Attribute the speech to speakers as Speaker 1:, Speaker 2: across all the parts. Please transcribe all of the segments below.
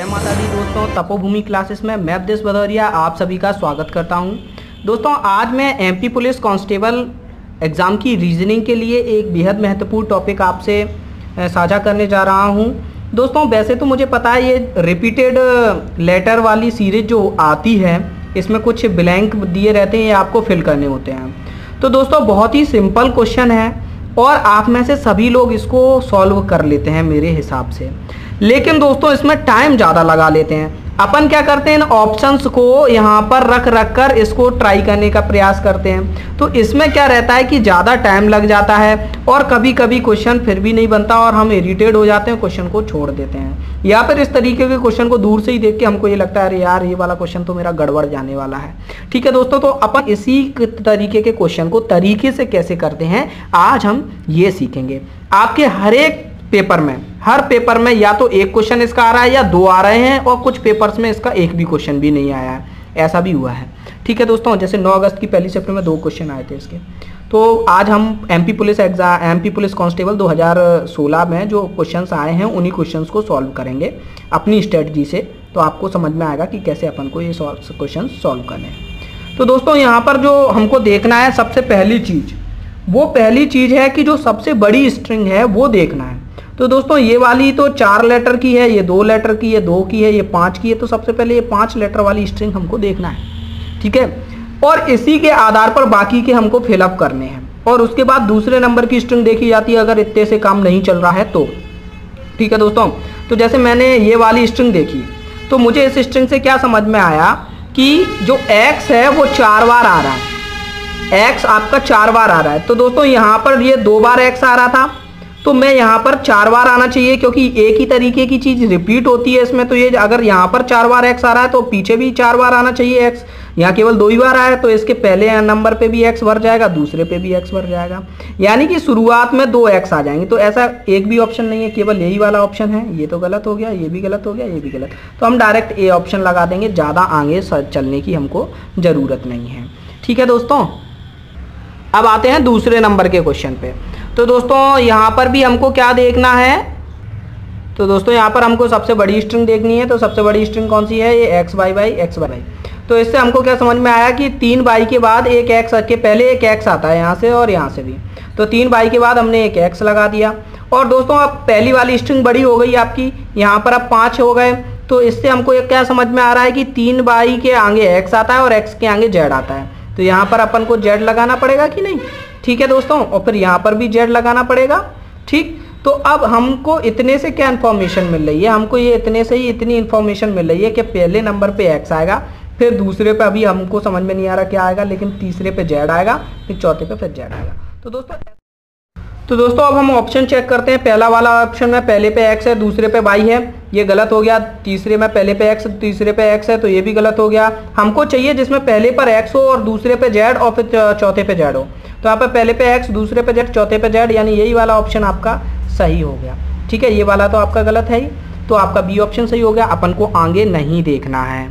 Speaker 1: माता दी दोस्तों, तपोभूमि क्लासेस में मैं अवधेश भदौरिया आप सभी का स्वागत करता हूं। दोस्तों आज मैं एमपी पुलिस कांस्टेबल एग्ज़ाम की रीजनिंग के लिए एक बेहद महत्वपूर्ण टॉपिक आपसे साझा करने जा रहा हूं। दोस्तों वैसे तो मुझे पता है ये रिपीटेड लेटर वाली सीरीज जो आती है इसमें कुछ ब्लैंक दिए रहते हैं, ये आपको फिल करने होते हैं। तो दोस्तों बहुत ही सिंपल क्वेश्चन है और आप में से सभी लोग इसको सॉल्व कर लेते हैं मेरे हिसाब से, लेकिन दोस्तों इसमें टाइम ज़्यादा लगा लेते हैं। अपन क्या करते हैं, इन ऑप्शंस को यहाँ पर रख कर इसको ट्राई करने का प्रयास करते हैं। तो इसमें क्या रहता है कि ज़्यादा टाइम लग जाता है और कभी कभी क्वेश्चन फिर भी नहीं बनता और हम इरिटेट हो जाते हैं, क्वेश्चन को छोड़ देते हैं। या फिर इस तरीके के क्वेश्चन को दूर से ही देख के हमको ये लगता है अरे यार ये वाला क्वेश्चन तो मेरा गड़बड़ जाने वाला है। ठीक है दोस्तों, तो अपन इसी तरीके के क्वेश्चन को तरीके से कैसे करते हैं आज हम ये सीखेंगे। आपके हर एक हर पेपर में या तो एक क्वेश्चन इसका आ रहा है या दो आ रहे हैं और कुछ पेपर्स में इसका एक भी क्वेश्चन भी नहीं आया है, ऐसा भी हुआ है। ठीक है दोस्तों, जैसे 9 अगस्त की पहली शिफ्ट में 2 क्वेश्चन आए थे इसके। तो आज हम एमपी पुलिस कांस्टेबल 2016 में जो क्वेश्चंस आए हैं उन्हीं क्वेश्चंस को सॉल्व करेंगे अपनी स्ट्रेटजी से। तो आपको समझ में आएगा कि कैसे अपन को ये क्वेश्चन सॉल्व करने हैं। तो दोस्तों यहाँ पर जो हमको देखना है सबसे पहली चीज़ है कि जो सबसे बड़ी स्ट्रिंग है वो देखना है। तो दोस्तों ये वाली तो 4 लेटर की है, ये 2 लेटर की, ये 2 की है, ये 5 की है। तो सबसे पहले ये 5 लेटर वाली स्ट्रिंग हमको देखना है, ठीक है। और इसी के आधार पर बाकी के हमको फिलअप करने हैं और उसके बाद दूसरे नंबर की स्ट्रिंग देखी जाती है अगर इतने से काम नहीं चल रहा है तो। ठीक है दोस्तों, तो जैसे मैंने ये वाली स्ट्रिंग देखी तो मुझे इस स्ट्रिंग से क्या समझ में आया कि जो एक्स है वो 4 बार आ रहा है, एक्स आपका 4 बार आ रहा है। तो दोस्तों यहाँ पर ये 2 बार एक्स आ रहा था तो मैं यहाँ पर 4 बार आना चाहिए, क्योंकि एक ही तरीके की चीज़ रिपीट होती है इसमें। तो ये अगर यहाँ पर 4 बार एक्स आ रहा है तो पीछे भी 4 बार आना चाहिए एक्स। यहाँ केवल 2 ही बार आया है तो इसके पहले नंबर पे भी एक्स भर जाएगा, दूसरे पे भी एक्स भर जाएगा, यानी कि शुरुआत में 2 एक्स आ जाएंगे। तो ऐसा एक भी ऑप्शन नहीं है, केवल यही वाला ऑप्शन है। ये तो गलत हो गया, ये भी गलत हो गया, ये भी गलत। तो हम डायरेक्ट ए ऑप्शन लगा देंगे, ज़्यादा आगे चलने की हमको ज़रूरत नहीं है। ठीक है दोस्तों, अब आते हैं दूसरे नंबर के क्वेश्चन पे। तो दोस्तों यहाँ पर भी हमको क्या देखना है, तो दोस्तों यहाँ पर हमको सबसे बड़ी स्ट्रिंग देखनी है। तो सबसे बड़ी स्ट्रिंग कौन सी है, ये x y by x y. तो इससे हमको क्या समझ में आया कि 3 बाई के बाद एक एक्स के पहले एक एक्स आता है यहाँ से और यहाँ से भी। तो 3 बाई के बाद हमने एक एक्स लगा दिया। और दोस्तों अब पहली वाली स्ट्रिंग बड़ी हो गई आपकी, यहाँ पर अब 5 हो गए। तो इससे हमको ये क्या समझ में आ रहा है कि 3 बाई के आगे एक्स आता है और एक्स के आगे जेड आता है। तो यहाँ पर अपन को जेड लगाना पड़ेगा कि नहीं। ठीक है दोस्तों, और फिर यहाँ पर भी जेड लगाना पड़ेगा। ठीक, तो अब हमको इतने से क्या इन्फॉर्मेशन मिल रही है, हमको ये इतने से ही इतनी इन्फॉर्मेशन मिल रही है कि पहले नंबर पे एक्स आएगा, फिर दूसरे पे अभी हमको समझ में नहीं आ रहा क्या आएगा, लेकिन तीसरे पे जेड आएगा, फिर चौथे पे फिर जेड आएगा। तो दोस्तों अब हम ऑप्शन चेक करते हैं। पहला वाला ऑप्शन में पहले पे एक्स है, दूसरे पे वाई है, ये गलत हो गया। तीसरे में पहले पे एक्स, तीसरे पे एक्स है, तो ये भी गलत हो गया। हमको चाहिए जिसमें पहले पर एक्स हो और दूसरे पे जेड और फिर चौथे पे जेड हो। तो यहाँ पे पहले पे एक्स, दूसरे पे जेड, चौथे पे जेड, यानी यही वाला ऑप्शन आपका सही हो गया। ठीक है, ये वाला तो आपका गलत है ही, तो आपका बी ऑप्शन सही हो गया। अपन को आगे नहीं देखना है।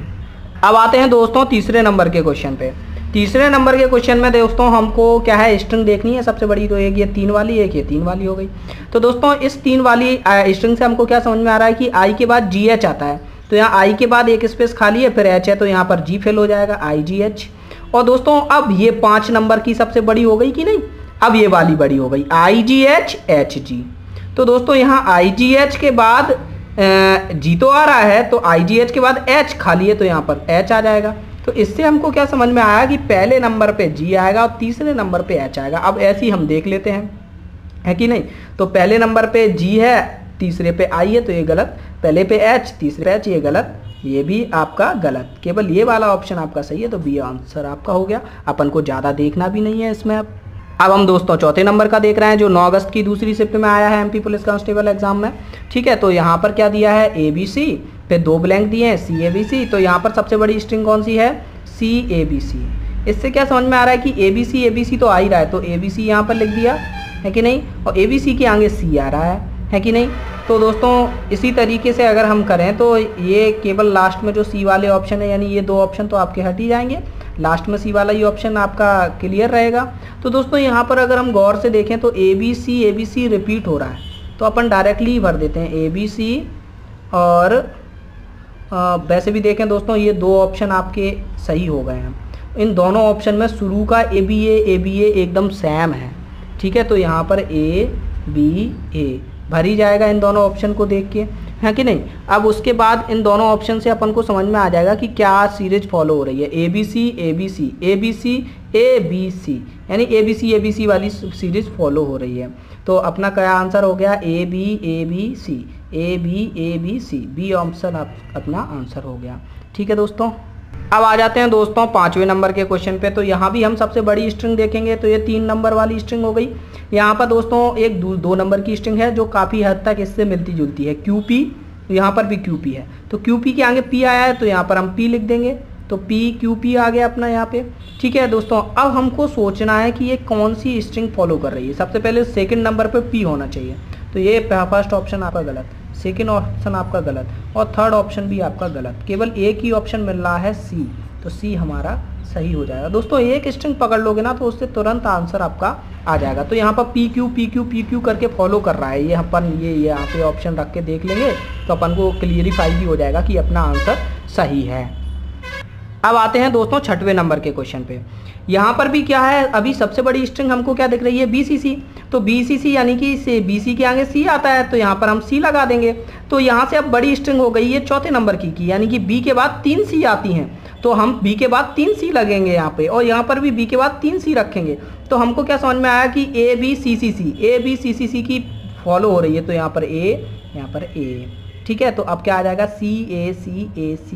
Speaker 1: अब आते हैं दोस्तों तीसरे नंबर के क्वेश्चन पे। तीसरे नंबर के क्वेश्चन में दोस्तों हमको क्या है, स्ट्रिंग देखनी है सबसे बड़ी। तो एक ये 3 वाली, एक ये 3 वाली हो गई। तो दोस्तों इस 3 वाली स्ट्रिंग से हमको क्या समझ में आ रहा है कि आई के बाद जी एच आता है। तो यहाँ आई के बाद एक स्पेस खाली है, फिर एच है, तो यहाँ पर जी फिल हो जाएगा, आई जी एच। और दोस्तों अब ये 5 नंबर की सबसे बड़ी हो गई कि नहीं। अब ये वाली बड़ी हो गई, आई जी एच एच जी। तो दोस्तों यहाँ आई जी एच के बाद जी तो आ रहा है, तो आई जी एच के बाद एच खाली है, तो यहाँ पर एच आ जाएगा। तो इससे हमको क्या समझ में आया कि पहले नंबर पे जी आएगा और तीसरे नंबर पे एच आएगा। अब ऐसे ही हम देख लेते हैं, है कि नहीं। तो पहले नंबर पे जी है, तीसरे पे आई है, तो ये गलत। पहले पे एच, तीसरे पे एच, ये गलत, ये भी आपका गलत। केवल ये वाला ऑप्शन आपका सही है, तो बी आंसर आपका हो गया। अपन को ज़्यादा देखना भी नहीं है इसमें। अब हम दोस्तों चौथे नंबर का देख रहे हैं जो 9 अगस्त की दूसरी शिफ्ट में आया है एमपी पुलिस कांस्टेबल एग्जाम में। ठीक है, तो यहाँ पर क्या दिया है, ए बी सी, फिर 2 ब्लैंक दिए हैं, सी ए बी सी। तो यहाँ पर सबसे बड़ी स्ट्रिंग कौन सी है, सी ए बी सी। इससे क्या समझ में आ रहा है कि ए बी सी तो आ ही रहा है, तो ए बी सी यहाँ पर लिख दिया, है कि नहीं। और ए बी सी के आगे सी आ रहा है कि नहीं। तो दोस्तों इसी तरीके से अगर हम करें तो ये केवल लास्ट में जो सी वाले ऑप्शन है, यानी ये 2 ऑप्शन तो आपके हट ही जाएंगे, लास्ट में सी वाला ही ऑप्शन आपका क्लियर रहेगा। तो दोस्तों यहाँ पर अगर हम गौर से देखें तो ए बी सी रिपीट हो रहा है, तो अपन डायरेक्टली भर देते हैं ए बी सी और वैसे भी देखें दोस्तों, ये 2 ऑप्शन आपके सही हो गए हैं। इन दोनों ऑप्शन में शुरू का ए बी ए एकदम सेम है, ठीक है। तो यहाँ पर ए भर ही जाएगा इन दोनों ऑप्शन को देख के, है कि नहीं। अब उसके बाद इन दोनों ऑप्शन से अपन को समझ में आ जाएगा कि क्या सीरीज फॉलो हो रही है। ए बी सी यानी ए बी सी वाली सीरीज फॉलो हो रही है। तो अपना क्या आंसर हो गया, A B C, B option अपना आंसर हो गया, ठीक है दोस्तों। अब आ जाते हैं दोस्तों 5वें नंबर के क्वेश्चन पे। तो यहाँ भी हम सबसे बड़ी स्ट्रिंग देखेंगे, तो ये 3 नंबर वाली स्ट्रिंग हो गई। यहाँ पर दोस्तों एक 2 नंबर की स्ट्रिंग है जो काफ़ी हद तक इससे मिलती जुलती है, QP। यहाँ पर भी QP है, तो QP के आगे P आया है, तो यहाँ पर हम P लिख देंगे, तो QP आ गया अपना यहाँ पे, ठीक है दोस्तों। अब हमको सोचना है कि ये कौन सी स्ट्रिंग फॉलो कर रही है। सबसे पहले सेकंड नंबर पे P होना चाहिए, तो ये फर्स्ट ऑप्शन आपका गलत, सेकंड ऑप्शन आपका गलत, और थर्ड ऑप्शन भी आपका गलत। केवल एक ही ऑप्शन मिल रहा है C, तो C हमारा सही हो जाएगा दोस्तों। एक स्ट्रिंग पकड़ लोगे ना तो उससे तुरंत आंसर आपका आ जाएगा। तो यहाँ पर PQ करके फॉलो कर रहा है ये, अपन ये यहाँ पे ऑप्शन रख के देख लेंगे तो अपन को क्लियरिफाई भी हो जाएगा कि अपना आंसर सही है। अब आते हैं दोस्तों 6वें नंबर के क्वेश्चन पे। यहाँ पर भी क्या है, अभी सबसे बड़ी स्ट्रिंग हमको क्या दिख रही है, BCC। तो BCC यानी कि से BC के आगे C आता है, तो यहाँ पर हम C लगा देंगे। तो यहाँ से अब बड़ी स्ट्रिंग हो गई है 4थे नंबर की, यानी कि B के बाद 3 C आती हैं, तो हम B के बाद 3 C लगेंगे यहाँ पे, और यहाँ पर भी B के बाद 3 C रखेंगे। तो हमको क्या समझ में आया कि ABCCC की फॉलो हो रही है, तो यहाँ पर A, यहाँ पर A, ठीक है। तो अब क्या आ जाएगा, CACAC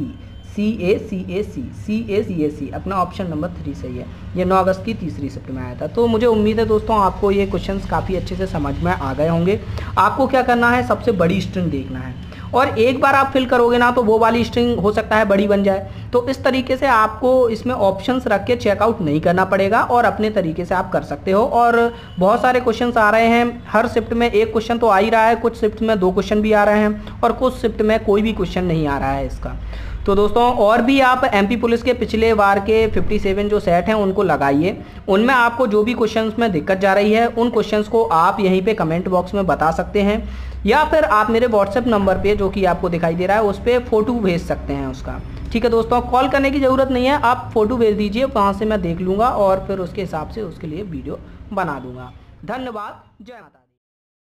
Speaker 1: अपना ऑप्शन नंबर 3 सही है। ये 9 अगस्त की तीसरी शिफ्ट में आया था। तो मुझे उम्मीद है दोस्तों आपको ये क्वेश्चंस काफ़ी अच्छे से समझ में आ गए होंगे। आपको क्या करना है, सबसे बड़ी स्ट्रिंग देखना है, और एक बार आप फिल करोगे ना तो वो वाली स्ट्रिंग हो सकता है बड़ी बन जाए। तो इस तरीके से आपको इसमें ऑप्शंस रख के चेकआउट नहीं करना पड़ेगा, और अपने तरीके से आप कर सकते हो। और बहुत सारे क्वेश्चंस आ रहे हैं, हर शिफ्ट में एक क्वेश्चन तो आ ही रहा है, कुछ शिफ्ट में 2 क्वेश्चन भी आ रहे हैं, और कुछ शिफ्ट में कोई भी क्वेश्चन नहीं आ रहा है इसका। तो दोस्तों और भी आप MP पुलिस के पिछले बार के 57 जो सेट हैं उनको लगाइए। उनमें आपको जो भी क्वेश्चंस में दिक्कत जा रही है उन क्वेश्चंस को आप यहीं पे कमेंट बॉक्स में बता सकते हैं, या फिर आप मेरे WhatsApp नंबर पे जो कि आपको दिखाई दे रहा है उस पर फ़ोटो भेज सकते हैं उसका, ठीक है दोस्तों। कॉल करने की ज़रूरत नहीं है, आप फ़ोटो भेज दीजिए, वहाँ से मैं देख लूँगा और फिर उसके हिसाब से उसके लिए वीडियो बना दूँगा। धन्यवाद, जय माता।